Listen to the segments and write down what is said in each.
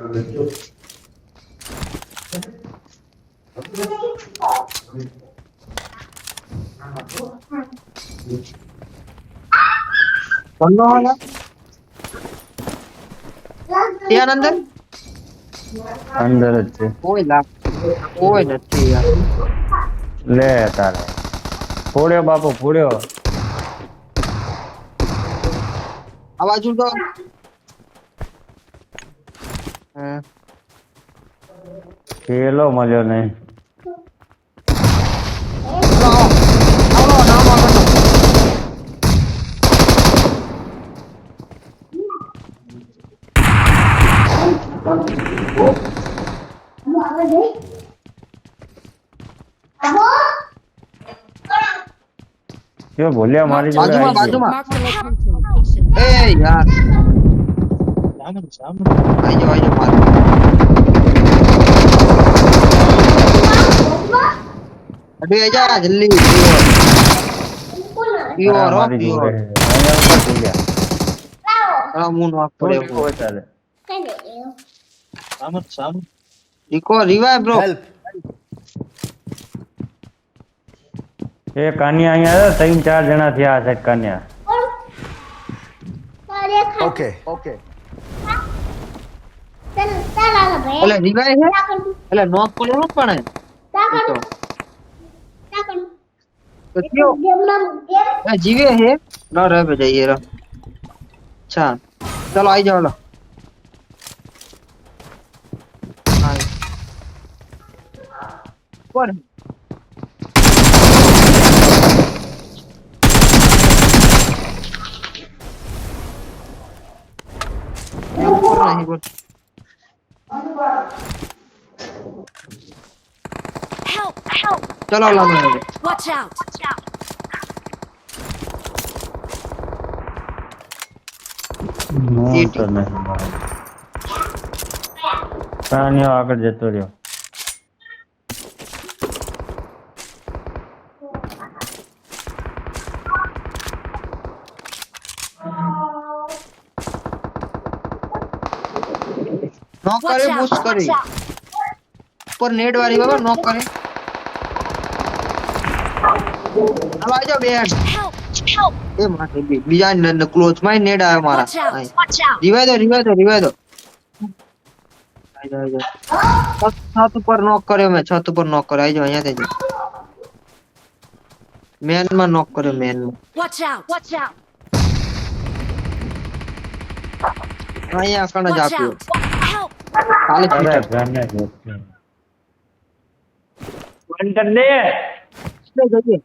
બંધો હોય ત્યાં અંદર અંદર જ છે. કોઈ કોઈ નથી યાર. લે તારે ફોડ્યો બાપુ ફોડ્યો. આ બાજુ તો હા પેલો મળ્યો નહીં. આવડો નામ આગળ કયો ભૂલ્યા મારી જોડે બાજુમાં આવી ગયો. બાજુમાં Mark the location. એ યાર આઈ જાઓ માર અડે આઈ જા જલ્દી પ્યોર હો મારી જોડે પ્યોર અહીંયા ઉપર ભૂલ્યા. આ મૂન વાક પડે કોઈ ચાલે. ઈકો રિવાઇવ બ્રો એ કાન્યા અહીંયા આવ્યો, 3-4 જણા થયા છે કાન્યા. Okay. એટલે રિવાઇવ હે એટલે નોક પડ્યો પણ તો કયો એ જીવે હે ન રહે બે જઈએ ર અચ્છા ચલો આઈ જાઓ લો કોણ नहीं बोल Help! Help! चलो लाना है Watch out! હું તો નહીં મારે. કાન્યો આગળ જતો રહ્યો. नॉक Watch करे out! पुश करे Watch out! ऊपर नेट वाली बाबा नॉक करे अब आ जाओ बैठ Help! Help! ए मारे बीजा न क्लोज में नेट आया हमारा Watch out! Watch out! Revive दो आ जाओ छत ऊपर नॉक करे मैं छत ऊपर नॉक करे आ जाओ यहां दे जाओ मैन में नॉक करे मैन में Watch out! Watch out! અહીંયા કણ જ Watch આપ્યો out! Help! કાલે અરે ફીટર ગાને જોતે. બંધ કર દે. જઈએ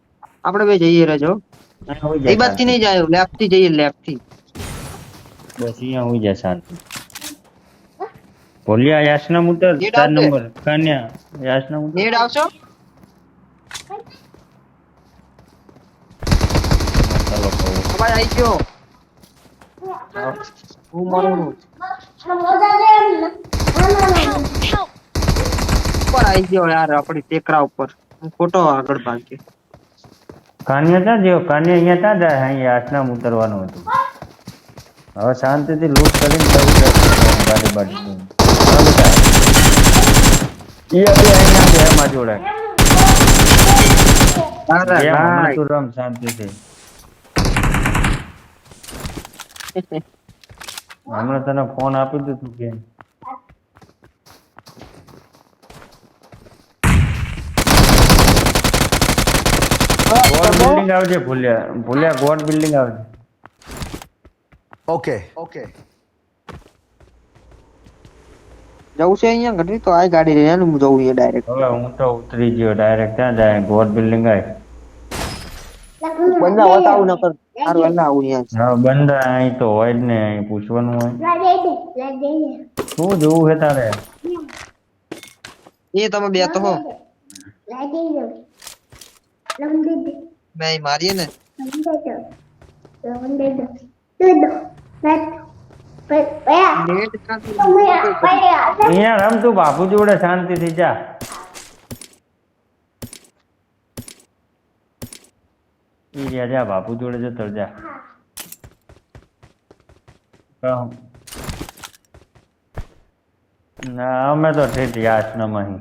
આપણે બે જઈએ રહેજો અહીંયા હોઈ એ જાય બાજથી નહીં જાય લેફ્ટ થી જઈએ લેફ્ટ થી બસ અહીંયા હોઈ જાય શાંતિ. ભૂલ્યા યાસના મુતર Need 4 આવશે? નંબર કાન્યા યાસના મુતર. નેડ આવશો ચાલો કહું. અવાજ આવી ગયો હું મરું Help! ઉપર આવી ગયો યાર આપણી ટેકરા ઉપર હું ખોટો આગળ ભાગ્યો કાન્યા ક્યાં ગયો? કાન્યા અહીંયા ક્યાં જાય? અહીંયા યાસના ઉતરવાનું હતું. હવે શાંતિથી લૂંટ કરીને જવું છે ગાડી બાડી લઈને. એ હવે અહીંયા બે એમાં જોડે અરે એમ હમણાં ભાઈ તું રમ શાંતિથી. હમણાં તને ફોન આપી દીધું કે ગોડ બિલ્ડિંગ આવજે. ભૂલ્યા ગોડ બિલ્ડિંગ આવજે. Okay. જવું છે અહીંયા ઘડી તો આ ગાડી લઈને હું જવું અહીંયા ડાયરેક્ટ હવે હું તો ઉતરી ગયો ડાયરેક્ટ. ત્યાં જાય ગોડ બિલ્ડિંગ આવે. બંદા હોતા આવું નકર સારું હાલ ના આવું અહીંયા હા બંધ અહીં તો હોય જ ને. અહીં પૂછવાનું હોય. શું જોવું છે તારે? એ તમે બે તો હો મેં મારીએ ને નેટ કાંથી અહીંયા રમ તું બાપુ જોડે શાંતિથી જા. ઈ રહ્યા જા બાપુ જોડે જતો જા. કહું ના અમે તો ઠીક યાચનામાં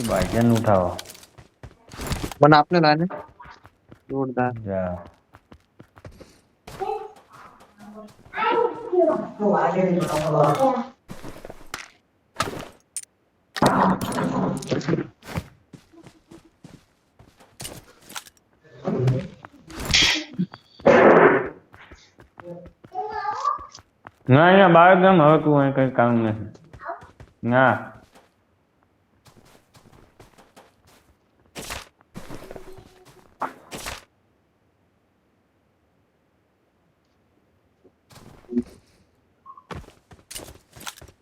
ભાઈજન ઉઠાવો મને આપને લાને જોરદાર જા ના અહીંયા બાર ગામ હવે તું અહીં કઈ કામ નથી ના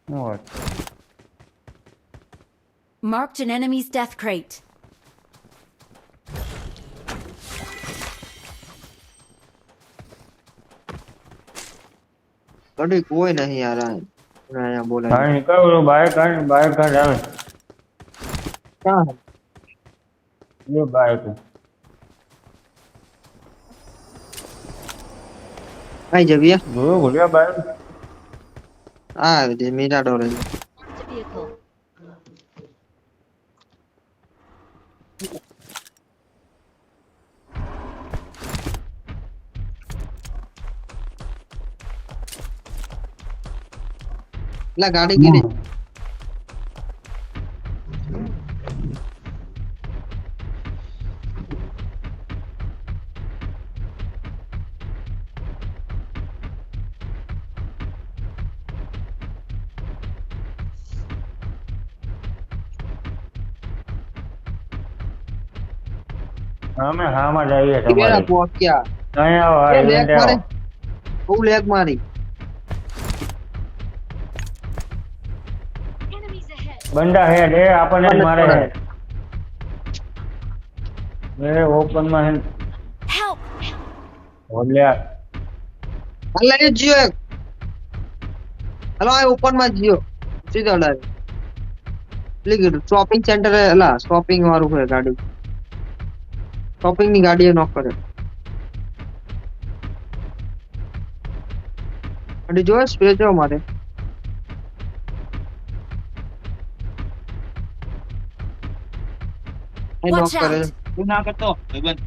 What? Marked an enemy's death crate. કડી કોઈ નહીં યાર અહીંયા બોલાય હા નીકળ બાર કાઢ આવે ક્યાં ये बाइक आई जबिया जो बोलिया बाइक आ दे मेरा डोर है Marked a vehicle. ला गाड़ी गिरी હા માં જઈએ मेरा તમારે पहुंच क्या અહીંયા આવો ये लेग અહીંયા मारे આવો वो लेग मारी Enemies ahead. બંદા હેડ એ આપણને જ મારે છે એ ઓપન માં હે Help! બોલ્યા अल्लाह ये जियो एक हेलो आई ओपन में जियो सीधा डाल लेकिन शॉपिंग सेंटर है ला शॉपिंग वालों है गाड़ी शॉपिंग ની ગાડી નોક કરે ગાડી જો સ્પેસ જો મારે એ નોક Watch કરે out! એવું ના કરતો ભાઈબંધ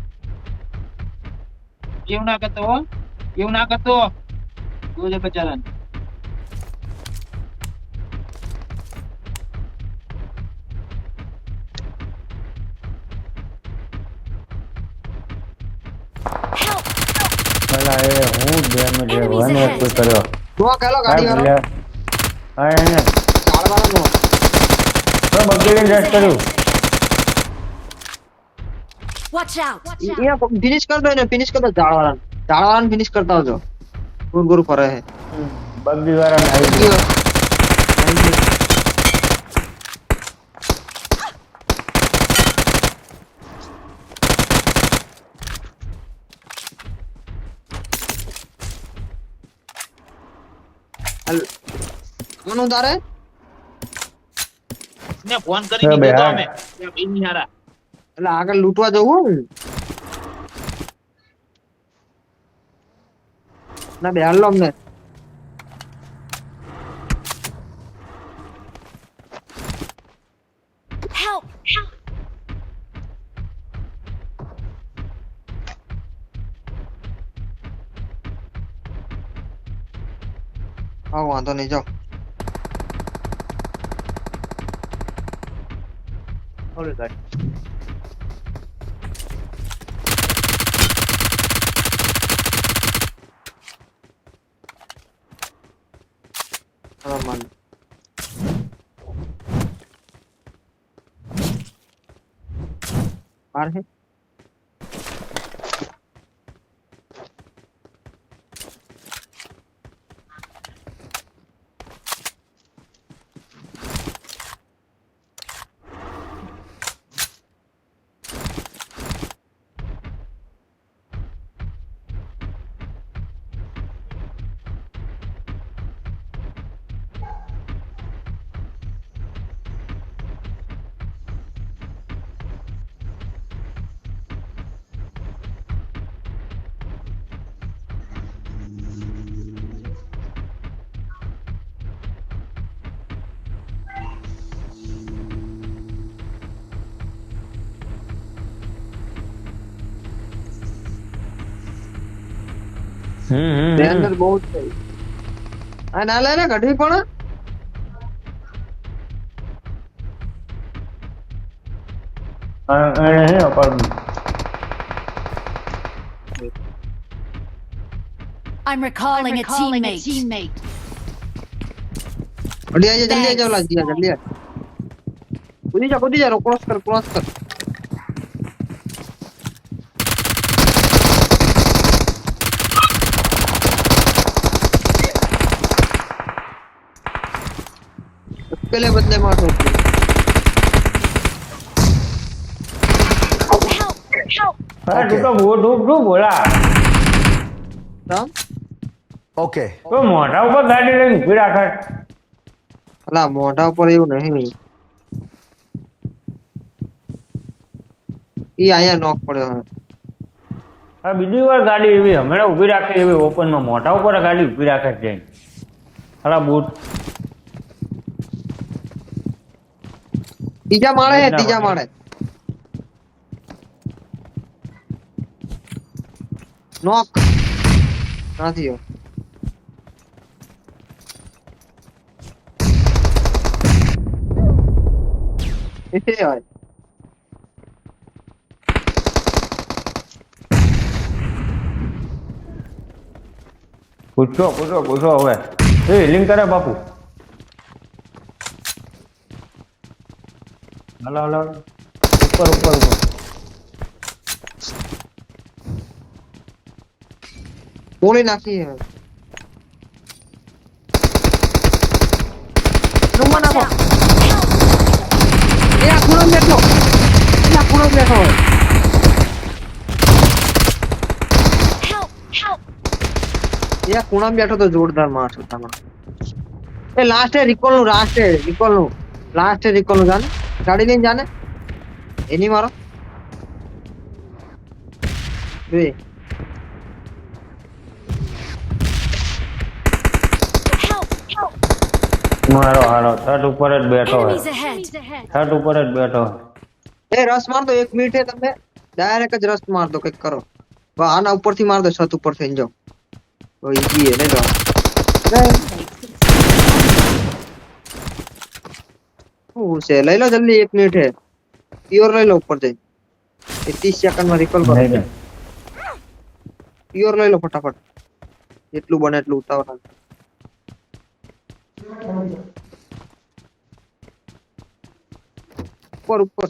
એવું ના કરતો હો એવું ના કરતો જોજે બચારાને Help! પેલા એ હું ડેમેજ Enemies વન ahead. કોઈ કર્યો નોક હેલો ગાડી વાળો હા એને કાર વાળો નો તો બગીને રેસ્ટ કર્યું Watch out! ये फिनिश कर दो इन्हें फिनिश कर दो झाड़ वाला फिनिश करता हो जो गुर गुर फरे है બગી વાળાને આવી ये ગયો कौन उतारे ને ફોન કરી બે દીધો તો હાર. અમે ત્યાં ભાઈ ની હારા એટલે આગળ લૂંટવા જવું ના બેહાડ લો અમને Help! આવો વાંધો નહીં જાઓ ઓલે ગાડી man. बाहर है ડેન્જર બહુ જ છે આ ના લે ને ગઢવી પણ I'm recalling a teammate. અડી આજો જલ્દી આજો લા જીયા જલ્દી આ કૂદી જા ક્રોસ કર अकेले बंदे मार दो अरे तू तो वो डूब बोला राम Okay. तो मोटा ऊपर गाड़ी लेने फिर आकर अला मोटा ऊपर એવું નહીં ઈ આયા નોક પડ્યો હે આ બીજી વાર ગાડી એવી હમણાં ઊભી રાખે એવી ઓપન માં મોટા ઉપર ગાડી ઊભી રાખે છે અલા બૂટ ત્રીજા માળે નોક નથી એ હોય પૂછો હવે એ હિલિંગ કરે બાપુ હલો ઉપર ગોળી નાખી રૂમમાં નાખો એ આ ખૂણો બેઠો હોય એ ખૂણામાં બેઠો તો જોરદાર મારશો તમારે એ લાસ્ટ રિકોલ નું જાને ગાડી લઈને જાને એની મારો બે મારો હારો છત ઉપર જ બેઠો હે Enemies ahead. છત ઉપર જ બેઠો એ રસ માર દો 1 મિનિટે તમે ડાયરેક્ટ જ રસ માર દો કઈક કરો આના ઉપરથી માર દો છત ઉપર થઈને જાઓ તો ઈઝી હે ને તો હું છે લઈ લો જલ્દી 1 મિનિટ હે પ્યોર લઈ લો ઉપર જઈ 30 સેકન્ડ માં રિકોલ કરો પ્યોર લઈ લો ફટાફટ જેટલું બને એટલું ઉતાવળ ઉપર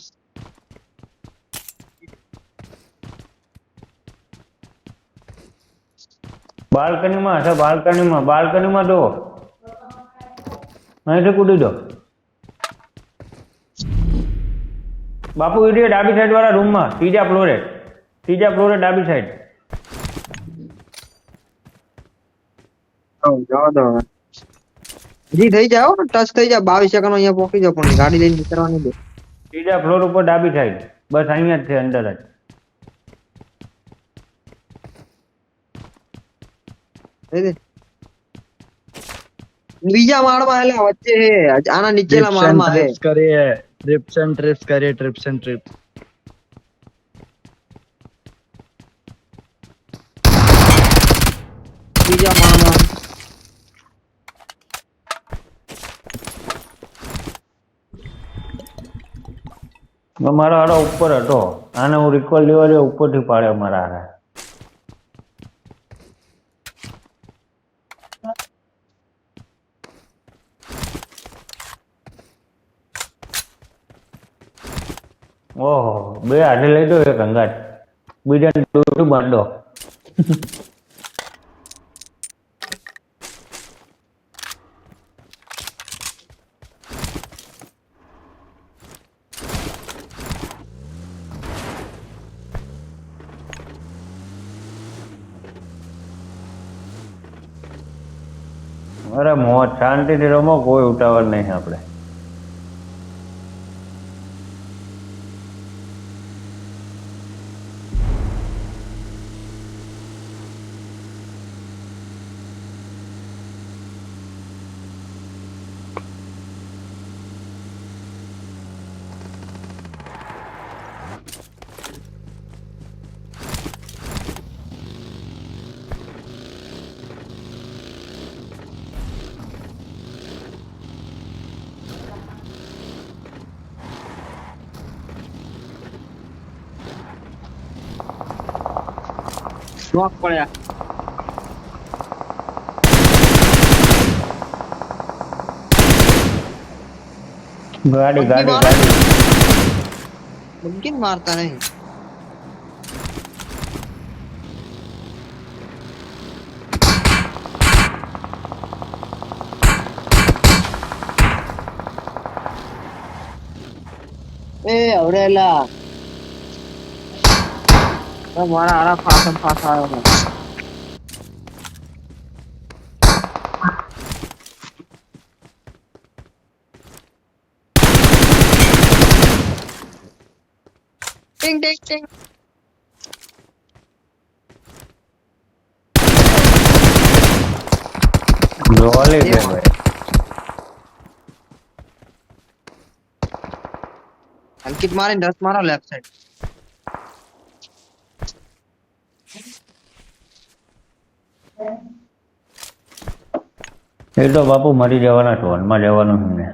બાલ્કનીમાં દો અહીંથી કૂદી દો બાપુ ઈડિયો ડાબી સાઈડ વાળા રૂમમાં ત્રીજા ફ્લોરે ડાબી સાઈડ જવા દો જી થઈ જાવ ટચ થઈ જાય 22 સેકન્ડ અહીંયા પહોંચી જાવ પણ ગાડી લઈને નીકળવાની દે ત્રીજા ફ્લોર ઉપર ડાબી સાઈડ બસ અહીંયા જ છે અંદર જ બીજા માળમાં એટલે વચ્ચે હે આના નીચેલા માળમાં હે ट्रिप्स एंड ट्रिप्स બીજા માળમાં મારો હારો ઉપર હતો આને હું રિકોલ લેવા દે ઉપરથી પાડ્યો મારા હારા ઓહો બે હાથે લઈ દો એક અંગાત બીજા દોડું બાંધો અરે મોજ શાંતિથી રમો કોઈ ઉતાવળ નહીં આપણે નોક પડ્યા. ગાડી બગ્ગી ગાડી મારો. ગાડી બગ્ગી મારતા નહીં. એ અવરેલા મારા આરા ફાસમ ફાસ આવ્યો છે. ટિંગ ટિંગ ટિંગ. ડોલે છે ભાઈ. અંકિત મારીને 10 મારો લેફ્ટ સાઈડ. એ તો બાપુ મરી જવાના ઢોનમાં જવાનું છે ને.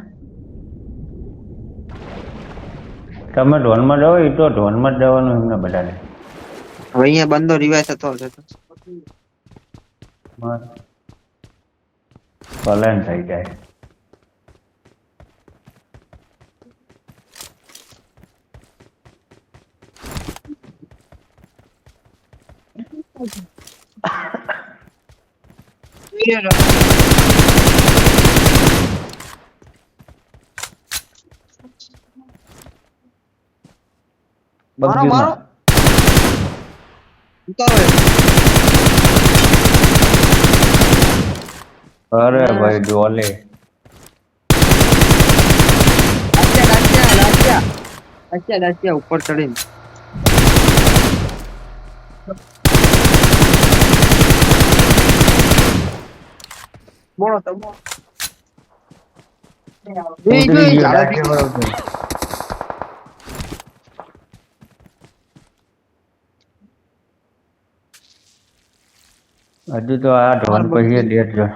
તમે ઢોનમાં જાઓ એ તો ઢોનમાં જ જવાનું એમને બધાને. હવે અહીંયા બંદો રિવાઇવ થતો હશે તો પલાયન થઈ જાય. મારો મારો બગીમાં. ઉતારો. અરે ભાઈ ડોલે. લાચ્યા ઉપર ચડીને બોલો તો બોલો. ઉતરી ગયો ડાકે બરોબર. હજુ તો આ ઢોન પછી 1.5 જણ.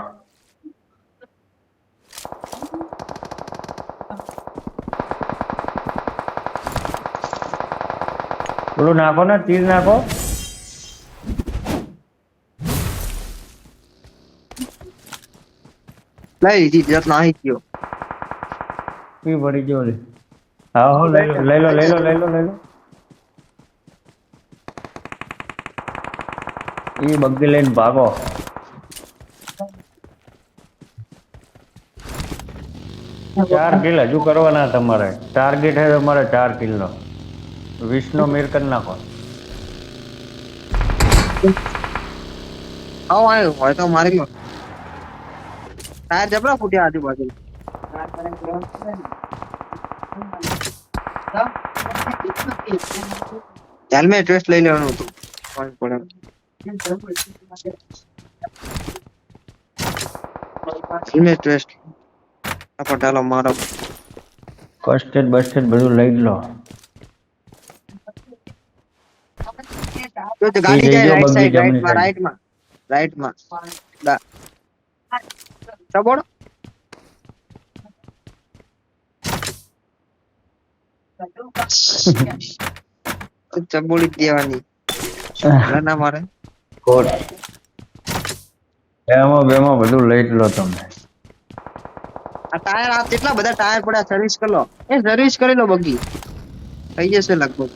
પેલું નાખો ને તીર નાખો. લઈ લીધી જત નાહી ગયો. પી પડી ગયો લે. હા હો લઈ લો લઈ લો લઈ લો લઈ લો લઈ લો. એ બગ્ગી લઈને ભાગો. ચાર કિલ હજુ કરવાના તમારે. ટાર્ગેટ છે તમારે 4 કિલ નો. 20 નો મેર કરી નાખો. આવો આવ્યો હોય તો મારી લો. ટાયર જબરા ફૂટ્યા આજુબાજુ. હેલ્મેટ ટ્વેસ્ટ લઈ લેવાનું હતું. હેલ્મેટ ટ્વેસ્ટ આ પટાલો મારો. કસ્ટેડ બસ્ટેડ બધું લઈ લો. જો તો ગાડી એ જાય જો રાઈટ બગ્ગી સાઈડ જમણી રાઈટમાં સબોડ ચબોડી દેવાની ના મારે. કોટ એમાં બેમાં બધું લઈ જ લો તમે. આ ટાયર આ કેટલા બધા ટાયર પડ્યા સર્વિસ કરી લો. એ સર્વિસ કરી લો બગી થઈ જશે લગભગ.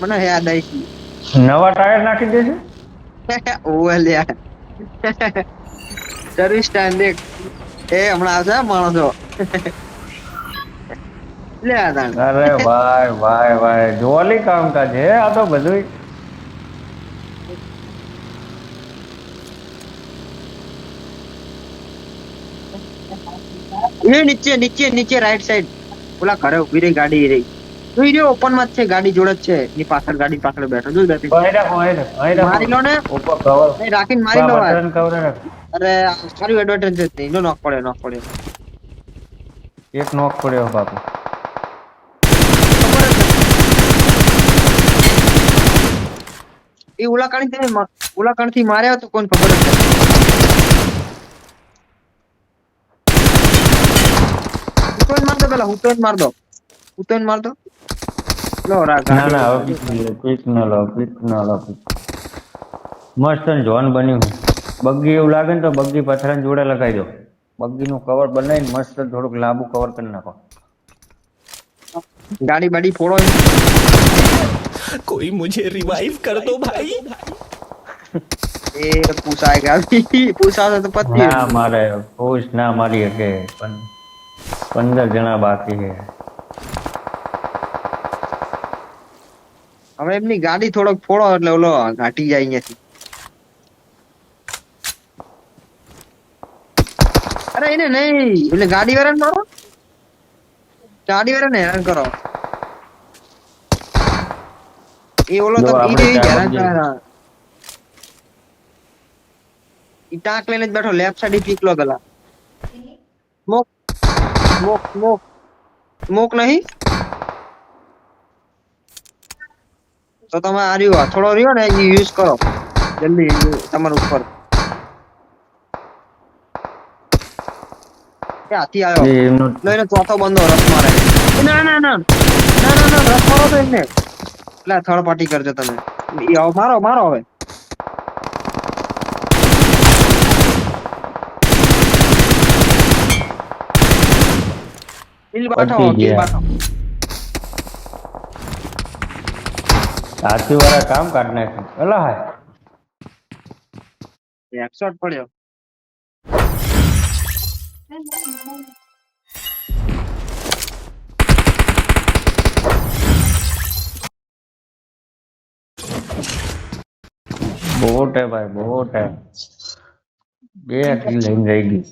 મને યાદ આવી નવા ટાયર નાખી દેશે. ઓવે લ્યા સર્વિસ ટાઈમ દેખ. એ હમણાં આવશે માણસો. લે આ તાણ. અરે ભાઈ ભાઈ ભાઈ જોવાલી કામકાજ છે આ તો બધું. એ નીચે નીચે નીચે રાઈટ સાઈડ ઓલા ઘરે ઉભી રહી ગાડી રહી. જોઈ રહ્યો ઓપન માં જ છે ગાડી જોડે જ છે. એની પાછળ ગાડી પાછળ બેઠો જોઈ બેઠી. મારી લો ને ઉપર કવર નહીં રાખીને મારી લો. બટન કવર રાખ. અરે સારી એડવર્ટાઇઝ જ નહીં. નો નોક પડે નોક પડે. એક નોક પડ્યો બાપુ. એ ઉલાકાણી તમે ઉલાકાણ થી માર્યા તો કોણ ખબર જ નથી. માર દો પેલા હું તો માર દો. લો રા ના ગાડી ના હવે પીક ન લો મસ્ત ઝોન બન્યું બગ્ગી એવું લાગે ને તો બગ્ગી પથરાની જોડે લગાવી દો બગ્ગીનું કવર બનાવીને મસ્ત થોડુંક લાંબુ કવર કરી નાખો ગાડી બાડી ફોડો कोई मुझे रिवाइव कर दो भाई એ પૂછાય ગાડી પૂછાશે તો પતી ના મારે પૂછ ના મારી શકે પણ 15 જણા બાકી છે હવે એમની ગાડી થોડોક ફોડો એટલે ઓલો ઘાટી જાય અહીંયાથી અરે એને નહીં એટલે ગાડી વાળાને મારો ગાડી વાળાને હેરાન કરો એ ઓલો જો તો આપણે ઈ ત્યાં હેરાન બગી- કરે ઈ ટાંક લઈને જ બેઠો લેફ્ટ સાઈડ પીક લો પેલા સ્મોક સ્મોક સ્મોક સ્મોક નહીં તો તમે આ રહ્યો થોડો રહ્યો ને એ યુઝ કરો જલ્દી તમારા ઉપર એ હાથી આવ્યો એ એમનું લો એને ચોથો બંધો રસ મારે એ ના ના ના ના ના ના રસ મારો તો એમને એટલે થર્ડ પાર્ટી કરજો તમે ઈ આવો મારો મારો હવે કિલ બાઠો પતી કિલ ગયા. બાઠો હાથી વાળા કામ કાઢ નાખ્યું અલા હાય હેડશોટ પડ્યો બોટ હે ભાઈ બોટ હે બે કિલ લઈને રહી ગઈ